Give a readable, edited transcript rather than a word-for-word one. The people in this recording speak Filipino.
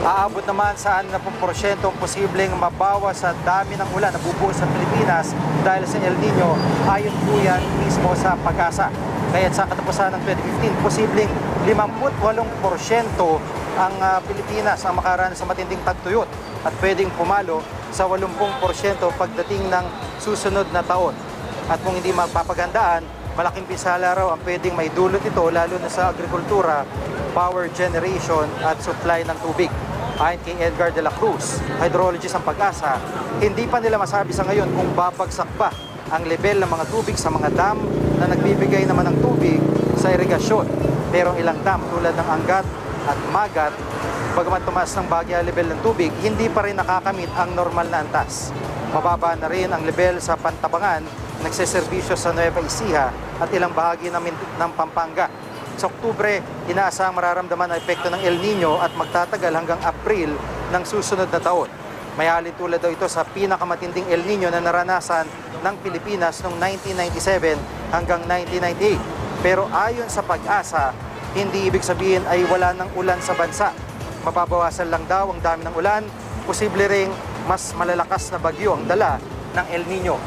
Aabot naman sa 60% ang posibleng mabawas sa dami ng ulan na bubuo sa Pilipinas dahil sa El Nino, ayon po yan mismo sa Pag-asa. Kaya sa katapusan ng 2015, posibleng 58% ang Pilipinas ang makaranas sa matinding tagtuyot at pwedeng pumalo sa 80% pagdating ng susunod na taon. At kung hindi magpapagandaan, malaking pinsala raw ang pwedeng may dulot ito lalo na sa agrikultura, power generation at supply ng tubig. Ayon kay Edgar de la Cruz, hydrologist ng Pag-asa, hindi pa nila masabi sa ngayon kung babagsak ba ang level ng mga tubig sa mga dam na nagbibigay naman ng tubig sa irigasyon. Pero ilang dam tulad ng Angat at Magat, bagamat tumaas ng bahagya level ng tubig, hindi pa rin nakakamit ang normal na antas. Mababa na rin ang level sa Pantabangan, nagseserbisyo sa Nueva Ecija at ilang bahagi ng Pampanga. Sa Oktubre, inaasahang mararamdaman ang epekto ng El Nino at magtatagal hanggang April ng susunod na taon. May halin tulad daw ito sa pinakamatinding El Nino na naranasan ng Pilipinas noong 1997 hanggang 1998. Pero ayon sa Pag-asa, hindi ibig sabihin ay wala ng ulan sa bansa. Mababawasan lang daw ang dami ng ulan, posible ring mas malalakas na bagyo ang dala ng El Nino.